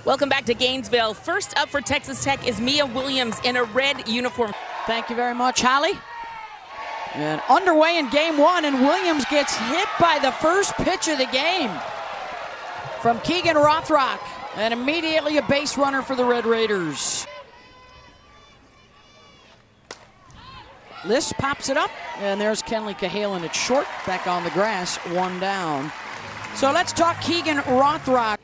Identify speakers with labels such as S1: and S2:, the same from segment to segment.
S1: Welcome back to Gainesville. First up for Texas Tech is Mia Williams in a red uniform.
S2: Thank you very much, Holly. And underway in game one, and Williams gets hit by the first pitch of the game from Keegan Rothrock, and immediately a base runner for the Red Raiders. Liss pops it up, and there's Kenley Cahalan at short, back on the grass, one down. So let's talk Keegan Rothrock.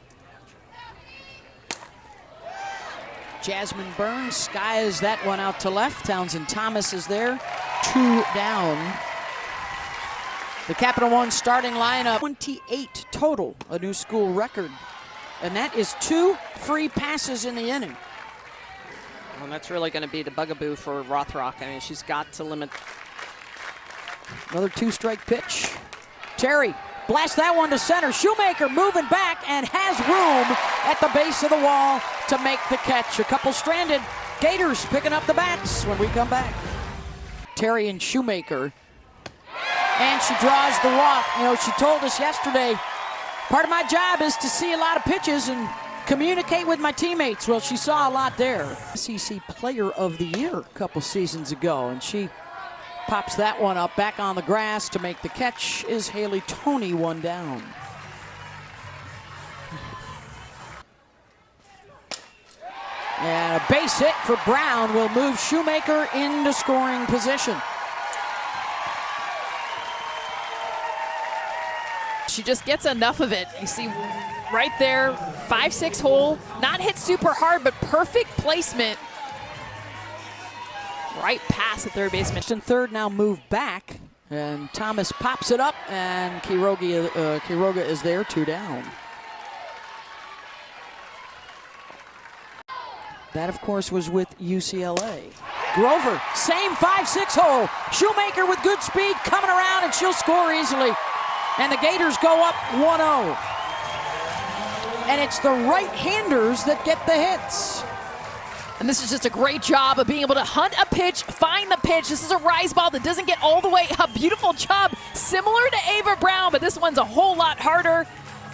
S2: Jasmine Burns skies that one out to left. Townsend Thomas is there, two down. The Capital One starting lineup, 28 total, a new school record. And that is 2 free passes in the inning.
S3: Well, that's really going to be the bugaboo for Rothrock. I mean, she's got to limit.
S2: Another 2-strike pitch. Terry blasts that one to center. Shoemaker moving back and has room at the base of the wall to make the catch. A couple stranded. Gators picking up the bats when we come back. Terry and Shoemaker. And she draws the walk. You know, she told us yesterday, part of my job is to see a lot of pitches and communicate with my teammates. Well, she saw a lot there. SEC Player of the Year a couple seasons ago, and she pops that one up back on the grass to make the catch. Is Haley Toney, one down. And a base hit for Brown will move Shoemaker into scoring position.
S1: She just gets enough of it. You see right there, 5-6 hole, not hit super hard, but perfect placement. Right past the third baseman.
S2: And third now move back, and Thomas pops it up, and Quiroga is there, two down. That, of course, was with UCLA. Grover, same 5-6 hole. Shoemaker with good speed coming around, and she'll score easily. And the Gators go up 1-0. And it's the right-handers that get the hits.
S1: And this is just a great job of being able to hunt a pitch, find the pitch. This is a rise ball that doesn't get all the way up. Beautiful job, similar to Ava Brown, but this one's a whole lot harder.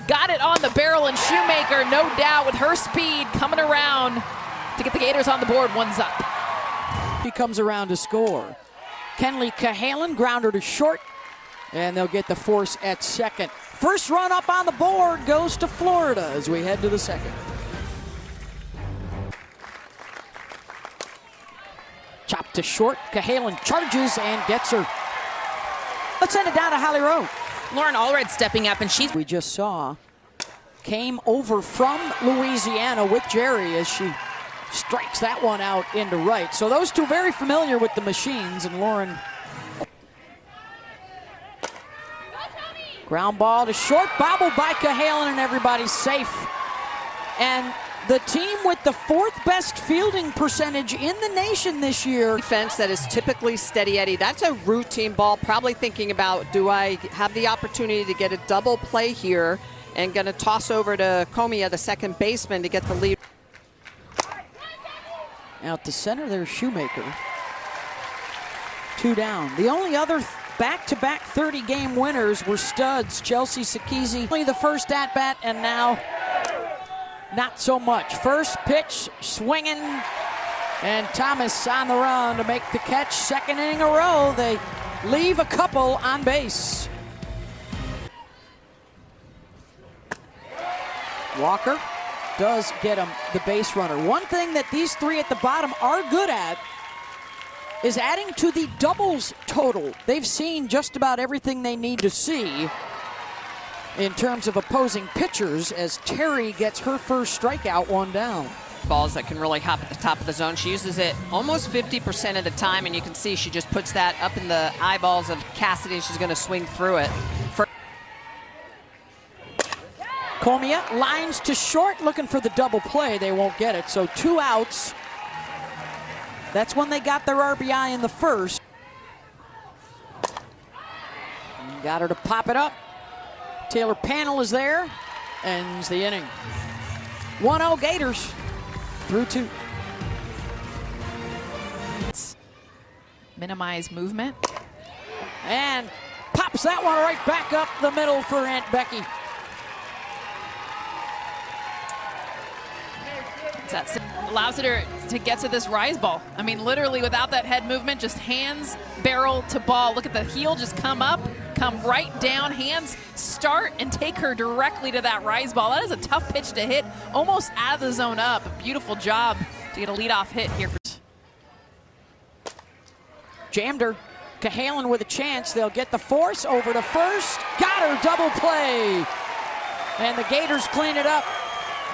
S1: Got it on the barrel, and Shoemaker, no doubt, with her speed coming around to get the Gators on the board. One's up.
S2: He comes around to score. Kenley Cahalan, grounder to short, and they'll get the force at second. First run up on the board goes to Florida as we head to the second. Chop to short. Cahalan charges and gets her. Let's send it down to Holly Rowe.
S1: Lauren Allred stepping up, and she's...
S2: We just saw came over from Louisiana with Jerry as she strikes that one out into right. So those two very familiar with the machines, and Lauren... Ground ball to short, bobbled by Cahalan, and everybody's safe. And the team with the 4th best fielding percentage in the nation this year.
S3: Defense that is typically steady Eddie. That's a routine ball, probably thinking about, do I have the opportunity to get a double play here, and going to toss over to Comia, the second baseman, to get the lead.
S2: Out to center, there's Shoemaker. Two down. The only other back-to-back 30-game winners were studs. Chelsea Sakizi, only the first at-bat, and now not so much. First pitch, swinging, and Thomas on the run to make the catch. Second inning in a row, they leave a couple on base. Walker does get him the base runner. One thing that these three at the bottom are good at is adding to the doubles total. They've seen just about everything they need to see in terms of opposing pitchers as Terry gets her first strikeout, one down.
S3: Balls that can really hop at the top of the zone. She uses it almost 50% of the time, and you can see she just puts that up in the eyeballs of Cassidy. She's going to swing through it.
S2: Comia lines to short, looking for the double play. They won't get it, so 2 outs. That's when they got their RBI in the first. Got her to pop it up. Taylor Panel is there. Ends the inning. 1-0 Gators through 2.
S1: Minimize movement.
S2: And pops that one right back up the middle for Aunt Becky.
S1: That allows her to get to this rise ball. I mean, literally without that head movement, just hands, barrel to ball. Look at the heel just come up, come right down, hands start and take her directly to that rise ball. That is a tough pitch to hit, almost out of the zone up. A beautiful job to get a leadoff hit here.
S2: Jammed her. Cahalan with a chance. They'll get the force over to first. Got her, double play. And the Gators clean it up.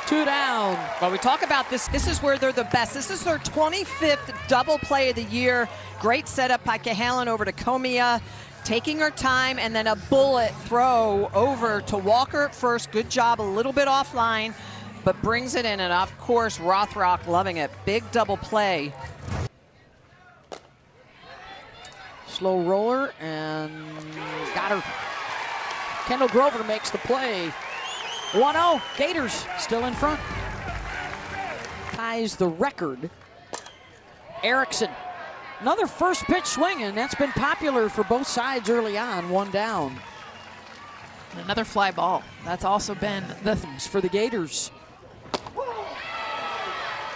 S2: 2 down.
S3: Well, we talk about this. This is where they're the best. This is their 25th double play of the year. Great setup by Cahalan over to Comia, taking her time, and then a bullet throw over to Walker at first. Good job, a little bit offline, but brings it in. And of course, Rothrock loving it. Big double play.
S2: Slow roller and got her. Kendall Grover makes the play. 1-0, Gators still in front. Ties the record. Erickson, another first pitch swinging. That's been popular for both sides early on. 1 down.
S1: Another fly ball. That's also been the
S2: things for the Gators.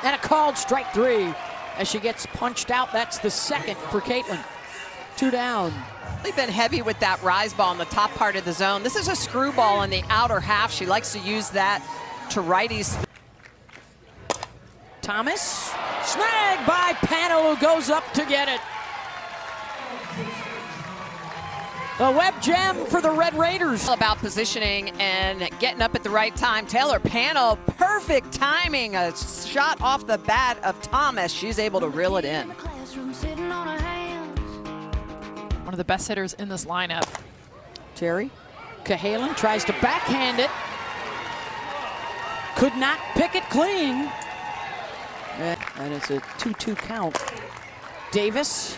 S2: And a called strike 3 as she gets punched out. That's the second for Caitlin. 2 down.
S3: They've been heavy with that rise ball in the top part of the zone. This is a screwball in the outer half. She likes to use that to righties.
S2: Thomas, snagged by Pano, who goes up to get it. A web gem for the Red Raiders.
S3: About positioning and getting up at the right time. Taylor Pano, perfect timing. A shot off the bat of Thomas. She's able to reel it in.
S1: One of the best hitters in this lineup.
S2: Terry Cahalan tries to backhand it. Could not pick it clean. And it's a 2-2 count. Davis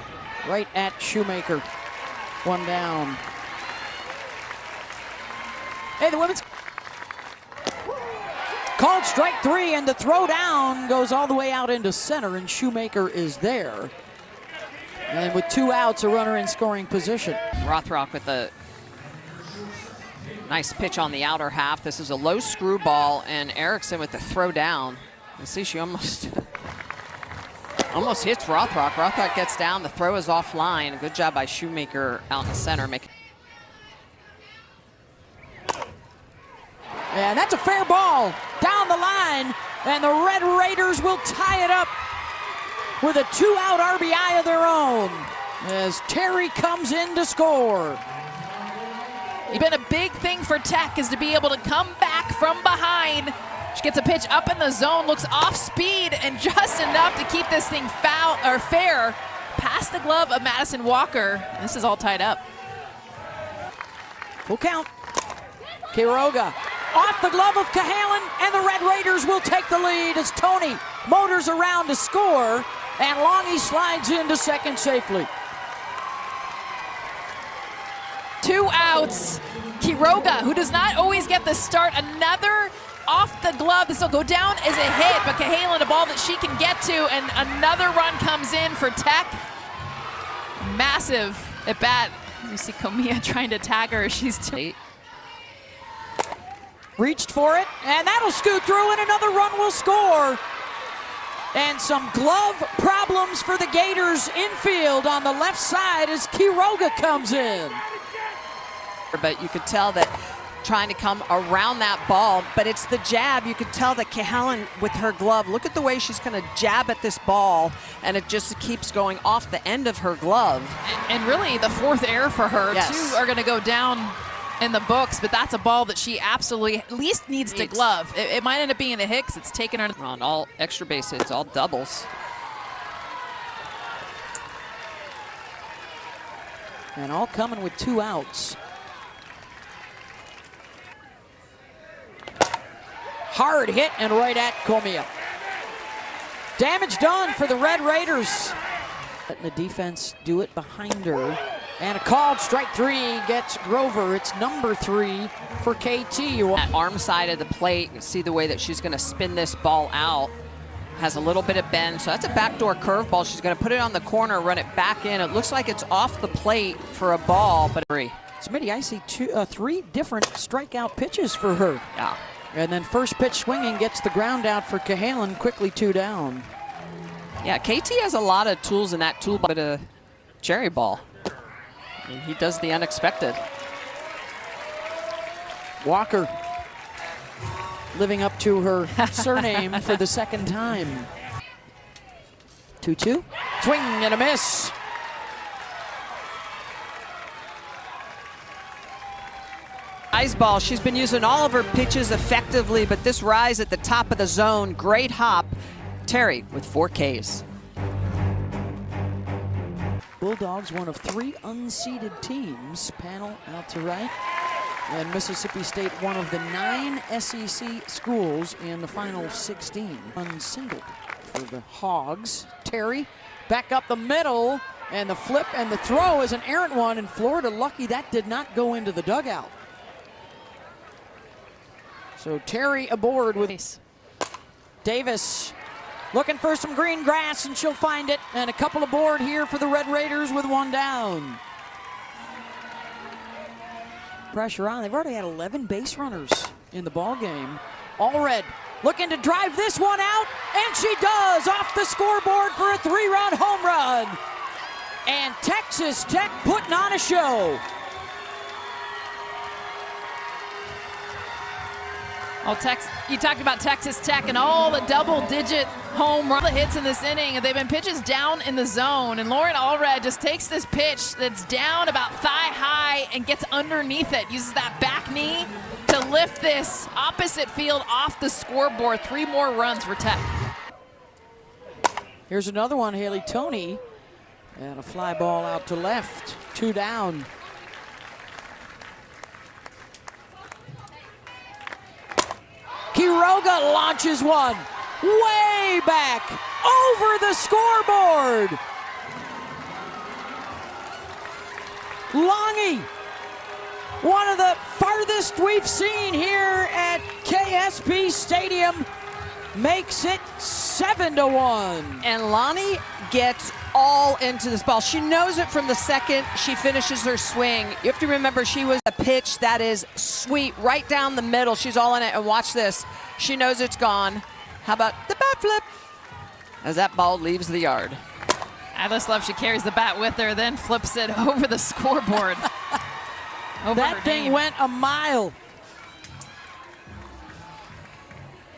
S2: right at Shoemaker. 1 down. Hey, the women's called strike 3, and the throw down goes all the way out into center, and Shoemaker is there. And with 2 outs, a runner in scoring position.
S3: Rothrock with a nice pitch on the outer half. This is a low screwball, and Erickson with the throw down. You see she almost hits Rothrock. Rothrock gets down, the throw is offline. Good job by Shoemaker out in center.
S2: And that's a fair ball down the line, and the Red Raiders will tie it up with a 2-out RBI of their own as Terry comes in to score.
S1: It's been a big thing for Tech is to be able to come back from behind. She gets a pitch up in the zone, looks off speed, and just enough to keep this thing foul or fair past the glove of Madison Walker. This is all tied up.
S2: Full count. Quiroga off the glove of Cahalan, and the Red Raiders will take the lead as Tony motors around to score, and Longy slides into second safely.
S1: 2 outs. Quiroga, who does not always get the start, another off the glove. This will go down as a hit, but Cahalan, a ball that she can get to, and another run comes in for Tech. Massive at bat. You see Comia trying to tag her. She's too late.
S2: Reached for it, and that'll scoot through, and another run will score. And some glove problems for the Gators infield on the left side as Quiroga comes in.
S3: But you could tell that trying to come around that ball, but it's the jab. You could tell that Cahalan with her glove, look at the way she's going to jab at this ball, and it just keeps going off the end of her glove.
S1: And really the 4th error for her.
S3: Yes.
S1: 2 are going to go down in the books, but that's a ball that she absolutely at least needs to glove. It might end up being a hit because it's taken her
S3: on all extra base hits, all doubles.
S2: And all coming with 2 outs. Hard hit and right at Comia. Damage done for the Red Raiders. Letting the defense do it behind her. And a called strike 3 gets Grover. It's number 3 for KT.
S3: That arm side of the plate, you see the way that she's going to spin this ball out. Has a little bit of bend, so that's a backdoor curveball. She's going to put it on the corner, run it back in. It looks like it's off the plate for a ball, but 3.
S2: Smitty, I see 3 different strikeout pitches for her.
S3: Yeah.
S2: And then first pitch swinging gets the ground out for Cahalan, quickly 2 down.
S3: Yeah, KT has a lot of tools in that toolbox. But a cherry ball. I mean, he does the unexpected.
S2: Walker living up to her surname for the second time. 2-2. Swing and a miss.
S3: Rise ball. She's been using all of her pitches effectively, but this rise at the top of the zone, great hop. Terry with 4 Ks.
S2: Bulldogs, one of 3 unseeded teams. Panel out to right. And Mississippi State, one of the 9 SEC schools in the final 16. Unsingled for the Hogs. Terry back up the middle, and the flip and the throw is an errant one, and Florida lucky that did not go into the dugout. So Terry aboard with Davis. Looking for some green grass, and she'll find it. And a couple aboard here for the Red Raiders with 1 down. Pressure on. They've already had 11 base runners in the ball game. Allred looking to drive this one out, and she does, off the scoreboard for a 3-run home run. And Texas Tech putting on a show.
S1: Oh, you talked about Texas Tech and all the double-digit home run hits in this inning. They've been pitches down in the zone, and Lauren Allred just takes this pitch that's down about thigh-high and gets underneath it, uses that back knee to lift this opposite field off the scoreboard. 3 more runs for Tech.
S2: Here's another one, Haley Toney, and a fly ball out to left. 2 down. Quiroga launches one way back over the scoreboard. Longy, one of the farthest we've seen here at KSP Stadium, makes it 7-1.
S3: And Lonnie gets all into this ball. She knows it from the second she finishes her swing. You have to remember, she was a pitch that is sweet right down the middle. She's all in it, and watch this. She knows it's gone. How about the bat flip as that ball leaves the yard?
S1: I just love she carries the bat with her, then flips it over the scoreboard.
S2: That thing went a mile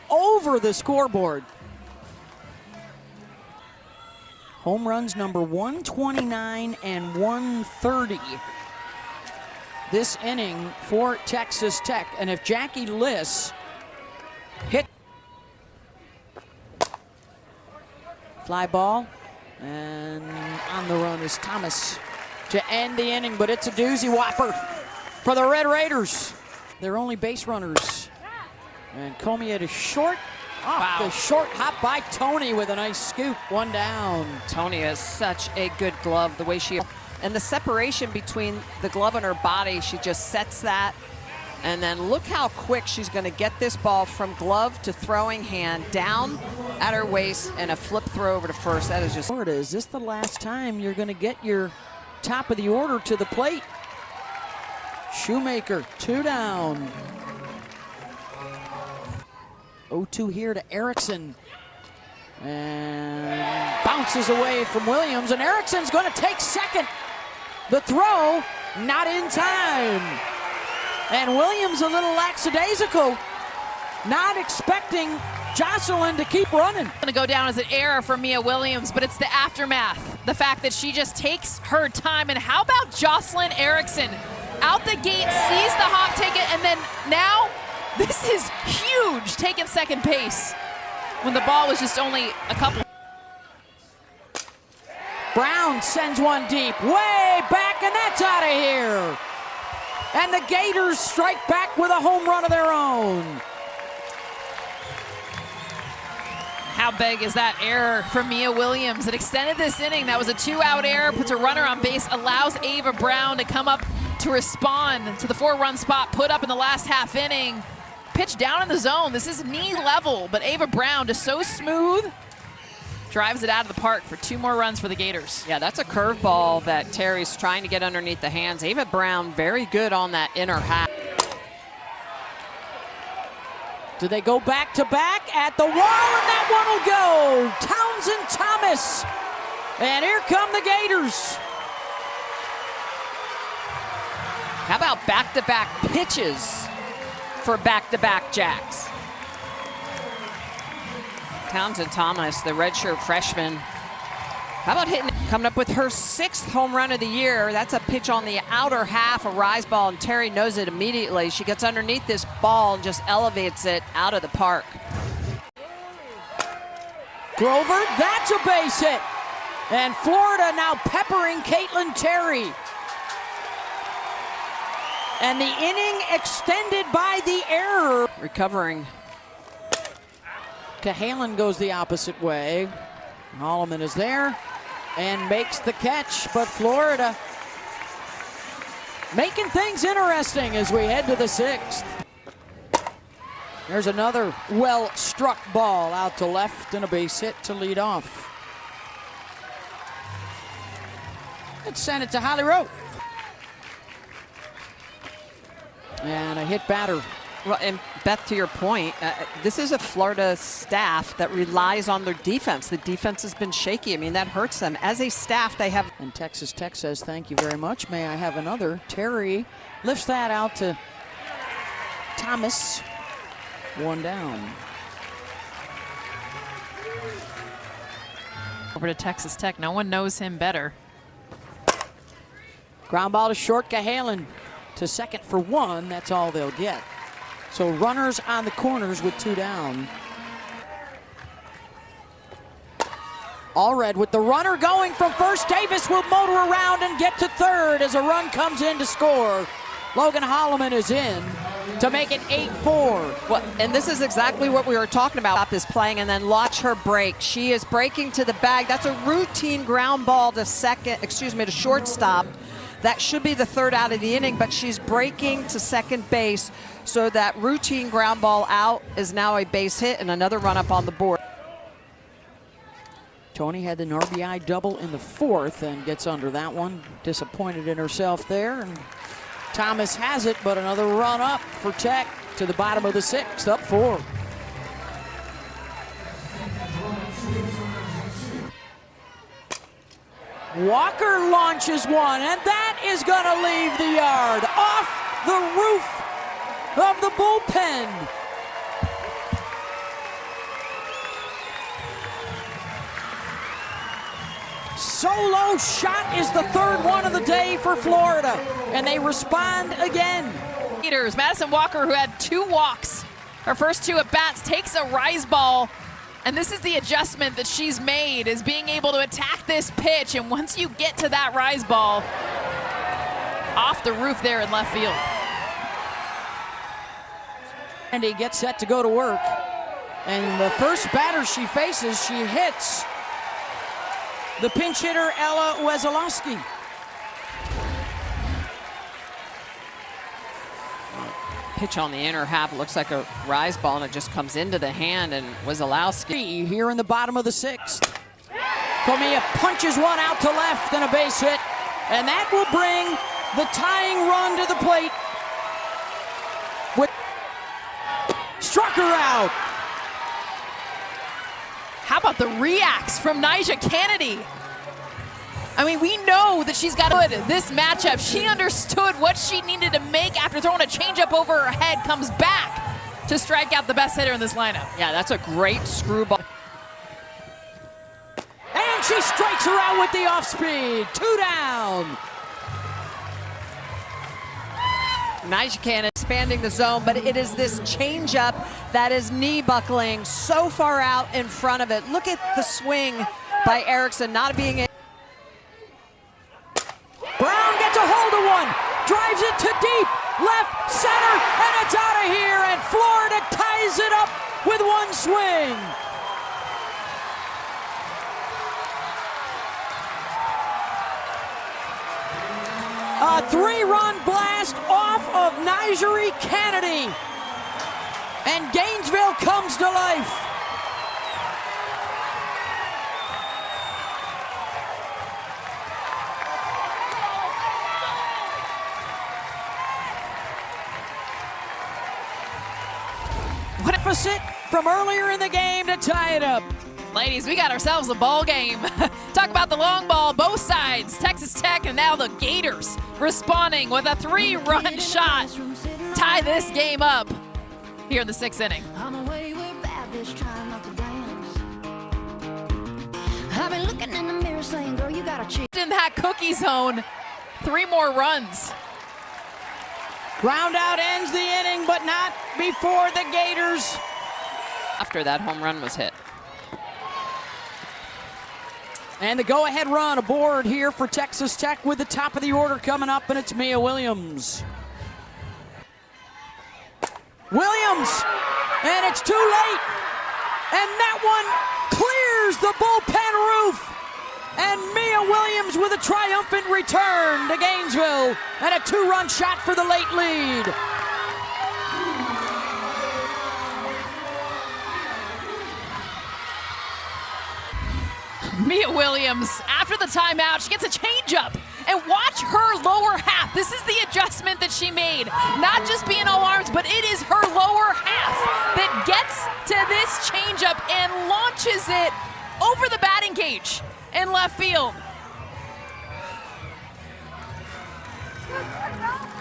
S2: over the scoreboard. Home runs number 129 and 130 this inning for Texas Tech. And if Jackie Liss hit fly ball, and on the run is Thomas to end the inning, but it's a doozy whopper for the Red Raiders. They're only base runners. And Comey at a short. Off the short hop by Tony with a nice scoop. 1 down.
S3: Tony has such a good glove, the way she, and the separation between the glove and her body, she just sets that. And then look how quick she's going to get this ball from glove to throwing hand, down at her waist, and a flip throw over to first. That is just.
S2: Is this the last time you're going to get your top of the order to the plate? Shoemaker, 2 down. 0-2 here to Erickson, and bounces away from Williams, and Erickson's going to take second. The throw not in time, and Williams a little lackadaisical, not expecting Jocelyn to keep running.
S1: Going to go down as an error for Mia Williams, but it's the aftermath, the fact that she just takes her time. And how about Jocelyn Erickson out the gate, sees the hop ticket, and then now this is huge, taking second base when the ball was just only a couple.
S2: Brown sends one deep, way back, and that's out of here. And the Gators strike back with a home run of their own.
S1: How big is that error for Mia Williams? It extended this inning. That was a 2-out error, puts a runner on base, allows Ava Brown to come up to respond to the 4-run spot put up in the last half inning. Pitch down in the zone. This is knee level, but Ava Brown just so smooth, drives it out of the park for 2 more runs for the Gators.
S3: Yeah, that's a curveball that Terry's trying to get underneath the hands. Ava Brown very good on that inner half.
S2: Do they go back to back at the wall, and that one will go? Townsend Thomas. And here come the Gators.
S3: How about back-to-back pitches for back-to-back Jacks? Townsend Thomas, the redshirt freshman. How about hitting, coming up with her 6th home run of the year. That's a pitch on the outer half, a rise ball, and Terry knows it immediately. She gets underneath this ball and just elevates it out of the park.
S2: Grover, that's a base hit. And Florida now peppering Caitlin Terry. And the inning extended by the error.
S3: Recovering.
S2: Cahalan goes the opposite way. Holloman is there and makes the catch, but Florida making things interesting as we head to the 6th. There's another well-struck ball out to left and a base hit to lead off. Let's send it to Holly Rowe. And a hit batter.
S3: Well, and Beth, to your point, this is a Florida staff that relies on their defense. The defense has been shaky. I mean, that hurts them. As a staff, they have...
S2: And Texas Tech says, thank you very much. May I have another? Terry lifts that out to Thomas. One down.
S1: Over to Texas Tech. No one knows him better.
S2: Ground ball to short. Cahalan to second for 1. That's all they'll get. So runners on the corners with 2 down. Allred with the runner going from first. Davis will motor around and get to third as a run comes in to score. Logan Holloman is in to make it 8-4.
S3: Well, and this is exactly what we were talking about, this playing, and then watch her break. She is breaking to the bag. That's a routine ground ball to to shortstop. That should be the 3rd out of the inning, but she's breaking to second base, so that routine ground ball out is now a base hit and another run up on the board.
S2: Tony had an RBI double in the 4th and gets under that one. Disappointed in herself there. And Thomas has it, but another run up for Tech to the bottom of the 6th, up 4. Walker launches one, and that is going to leave the yard, off the roof of the bullpen. Solo shot is the 3rd one of the day for Florida, and they respond again.
S1: Madison Walker, who had 2 walks, her first 2 at bats, takes a rise ball. And this is the adjustment that she's made, is being able to attack this pitch. And once you get to that rise ball, off the roof there in left field.
S2: And he gets set to go to work. And the first batter she faces, she hits the pinch hitter, Ella Wesolowski.
S3: Pitch on the inner half, looks like a rise ball, and it just comes into the hand, and Wesolowski.
S2: Here in the bottom of the 6th. Comia punches one out to left and a base hit, and that will bring the tying run to the plate. Struck her out.
S1: How about the reacts from Nyjah Kennedy? I mean, we know that she's got this matchup. She understood what she needed to make after throwing a changeup over her head, comes back to strike out the best hitter in this lineup.
S3: Yeah, that's a great screwball.
S2: And she strikes her out with the off speed. 2 down.
S3: Nyjah Kennedy expanding the zone, but it is this changeup that is knee buckling so far out in front of it. Look at the swing by Erickson not being able.
S2: Brown gets a hold of one, drives it to deep, left, center, and it's out of here, and Florida ties it up with 1 swing. A 3-run blast off of Nyjah Kennedy, and Gainesville comes to life. What a opposite from earlier in the game to tie it up.
S1: Ladies, we got ourselves a ball game. Talk about the long ball, both sides. Texas Tech and now the Gators responding with a 3-run shot. Tie this game up here in the 6th inning.
S4: I've been looking in the mirror saying, girl, you gotta cheat.
S1: In that cookie zone, 3 more runs.
S2: Ground out ends the inning, but not before the Gators.
S3: After that home run was hit.
S2: And the go-ahead run aboard here for Texas Tech with the top of the order coming up, and it's Mia Williams. Williams, and it's too late. And that one clears the bullpen roof. And Mia Williams with a triumphant return to Gainesville and a 2-run shot for the late lead.
S1: Mia Williams, after the timeout, she gets a changeup. And watch her lower half. This is the adjustment that she made. Not just being all arms, but it is her lower half that gets to this changeup and launches it over the batting cage in left field.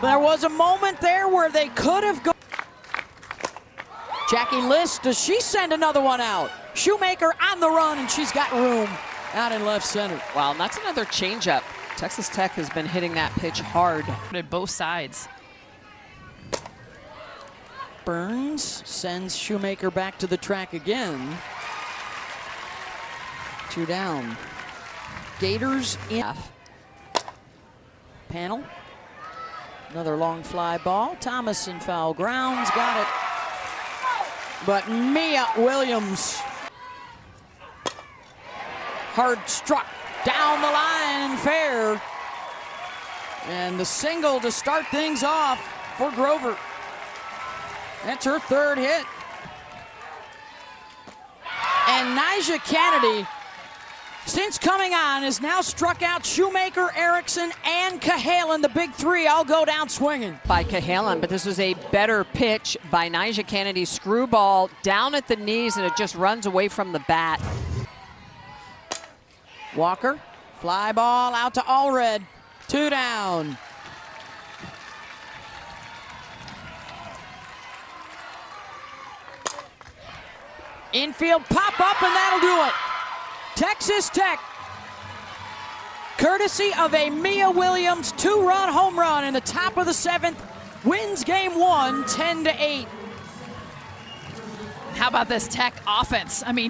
S2: There was a moment there where they could have gone. Jackie List, does she send another one out? Shoemaker on the run, and she's got room out in left center.
S3: Wow, and that's another changeup. Texas Tech has been hitting that pitch hard.
S1: At both sides.
S2: Burns sends Shoemaker back to the track again. 2 down. Gators in. Panel. Another long fly ball. Thomas in foul grounds. Got it. But Mia Williams. Hard struck down the line and fair. And the single to start things off for Grover. That's her 3rd hit. And Nyjah Kennedy, since coming on, has now struck out Shoemaker, Erickson, and Cahalan, the big 3. I'll go down swinging.
S3: By Cahalan, but this was a better pitch by Nyjah Kennedy. Screwball down at the knees, and it just runs away from the bat.
S2: Walker, fly ball out to Allred. 2 down. Infield pop up, and that'll do it. Texas Tech, courtesy of a Mia Williams 2-run home run in the top of the 7th, wins game 1, 10-8.
S1: How about this Tech offense? I mean,